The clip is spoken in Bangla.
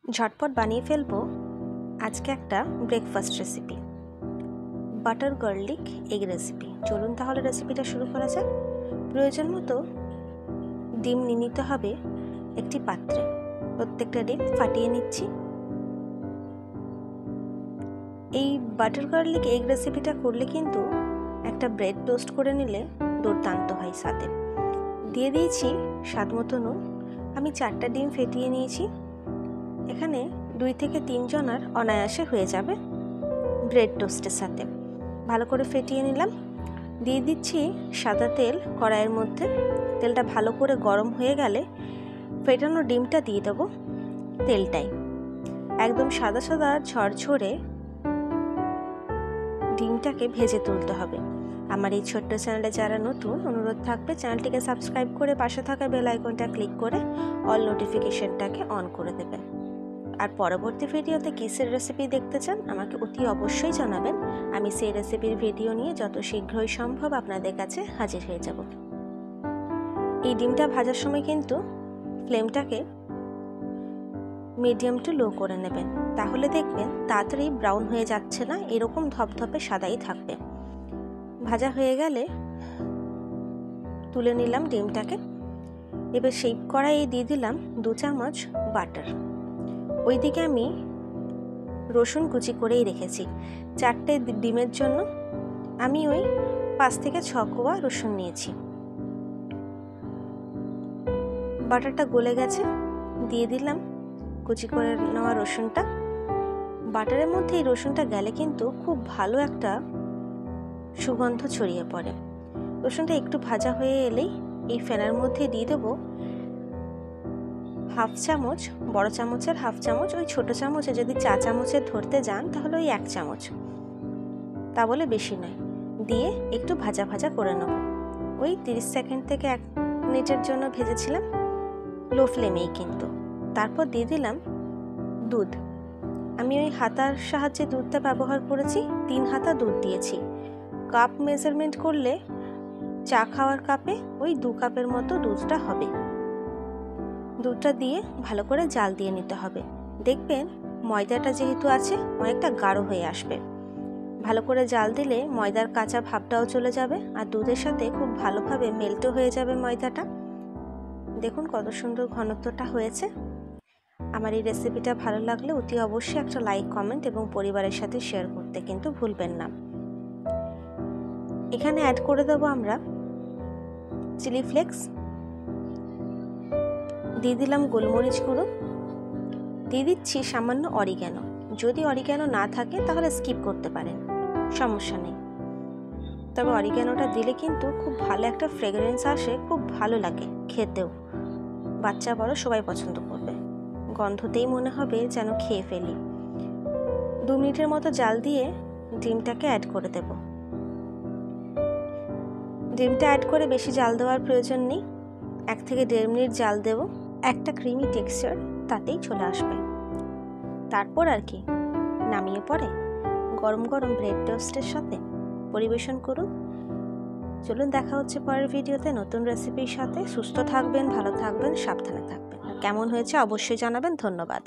ঝটপট বানিয়ে ফেলবো আজকে একটা breakfast recipe, butter garlic egg recipe. চলুন তাহলে রেসিপিটা শুরু করা যাক। প্রয়োজন মতো ডিম নিয়ে নিতে হবে একটি পাত্রে। প্রত্যেকটা ডিম ফাটিয়ে নিচ্ছি। এই বাটার গার্লিক এগ রেসিপিটা করলে কিন্তু একটা ব্রেড টোস্ট করে নিলে দুর্দান্ত হয়। সাথে দিয়ে দিয়েছি স্বাদ মতো নুন। আমি 4টা ডিম ফেটিয়ে নিয়েছি। এখানে 2 থেকে 3 জনের অনায়াসে হয়ে যাবে ব্রেড টোস্টের সাথে। ভালো করে ফেটিয়ে নিলাম। দিয়ে দিচ্ছি সাদা তেল কড়াইয়ের মধ্যে। তেলটা ভালো করে গরম হয়ে গেলে ফেটানো ডিমটা দিয়ে দেবো তেলটাই। একদম সাদা সাদা ঝরঝরে ডিমটাকে ভেজে তুলতে হবে। আমার এই ছোট্ট চ্যানেলে যারা নতুন, অনুরোধ থাকবে চ্যানেলটিকে সাবস্ক্রাইব করে পাশে থাকা বেল আইকনটা ক্লিক করে অল নোটিফিকেশনটাকে অন করে দেবেন। আর পরবর্তী ভিডিওতে কিসের রেসিপি দেখতে চান আমাকে অতি অবশ্যই জানাবেন। আমি সেই রেসিপির ভিডিও নিয়ে যত শীঘ্রই সম্ভব আপনাদের কাছে হাজির হয়ে যাব। এই ডিমটা ভাজার সময় কিন্তু ফ্লেমটাকে মিডিয়াম টু লো করে নেবেন, তাহলে দেখবেন তাড়াতাড়ি ব্রাউন হয়ে যাচ্ছে না, এরকম ধপধপে সাদাই থাকবে। ভাজা হয়ে গেলে তুলে নিলাম ডিমটাকে। এবার সেই কড়াইয়ে দিয়ে দিলাম 2 চামচ বাটার। ওইদিকে আমি রসুন কুচি করেই রেখেছি। 4টে ডিমের জন্য আমি ওই 5 থেকে 6 কোয়া রসুন নিয়েছি। বাটারটা গলে গেছে, দিয়ে দিলাম কুচি করে নেওয়া রসুনটা। বাটারের মধ্যে এই রসুনটা গেলে কিন্তু খুব ভালো একটা সুগন্ধ ছড়িয়ে পড়ে। রসুনটা একটু ভাজা হয়ে এলেই এই ফেনার মধ্যে দিয়ে দেবো হাফ চামচ, বড় চামচের হাফ চামচ, ওই ছোট চামচে যদি চা চামচের ধরতে যান তাহলে ওই 1 চামচ, তা বলে বেশি নয়, দিয়ে একটু ভাজা ভাজা করে নেব। ওই 30 সেকেন্ড থেকে 1 মিনিটের জন্য ভেজেছিলাম, লো ফ্লেমেই কিন্তু। তারপর দিয়ে দিলাম দুধ। আমি ওই হাতার সাহায্যে দুধটা ব্যবহার করেছি। 3 হাতা দুধ দিয়েছি। কাপ মেজারমেন্ট করলে চা খাওয়ার কাপে ওই 2 কাপের মতো দুধটা হবে। দুধটা দিয়ে ভালো করে জাল দিয়ে নিতে হবে। দেখবেন ময়দাটা যেহেতু আছে অনেকটা গাঢ় হয়ে আসবে। ভালো করে জাল দিলে ময়দার কাঁচা ভাবটাও চলে যাবে আর দুধের সাথে খুব ভালোভাবে মেল্টও হয়ে যাবে ময়দাটা। দেখুন কত সুন্দর ঘনত্বটা হয়েছে। আমার এই রেসিপিটা ভালো লাগলে অতি অবশ্যই একটা লাইক, কমেন্ট এবং পরিবারের সাথে শেয়ার করতে কিন্তু ভুলবেন না। এখানে অ্যাড করে দেবো আমরা চিলি ফ্লেক্স, দিয়ে দিলাম গোলমরিচ গুঁড়ো, দিয়ে দিচ্ছি সামান্য অরিগ্যানো। যদি অরিগ্যানো না থাকে তাহলে স্কিপ করতে পারেন, সমস্যা নেই। তবে অরিগ্যানোটা দিলে কিন্তু খুব ভালো একটা ফ্রেগরেন্স আসে, খুব ভালো লাগে খেতেও। বাচ্চা বড় সবাই পছন্দ করবে। গন্ধতেই মনে হবে যেন খেয়ে ফেলি। 2 মিনিটের মতো জাল দিয়ে ডিমটাকে অ্যাড করে দেব। ডিমটা অ্যাড করে বেশি জাল দেওয়ার প্রয়োজন নেই। 1 থেকে 1.5 মিনিট জাল দেব। একটা ক্রিমি টেক্সচার তাতেই চলে আসবে। তারপর আর কি, নামিয়ে পরে গরম গরম ব্রেড টোস্টের সাথে পরিবেশন করুন। চলুন দেখা হচ্ছে পরের ভিডিওতে নতুন রেসিপির সাথে। সুস্থ থাকবেন, ভালো থাকবেন, সাবধানে থাকবেন। কেমন হয়েছে অবশ্যই জানাবেন। ধন্যবাদ।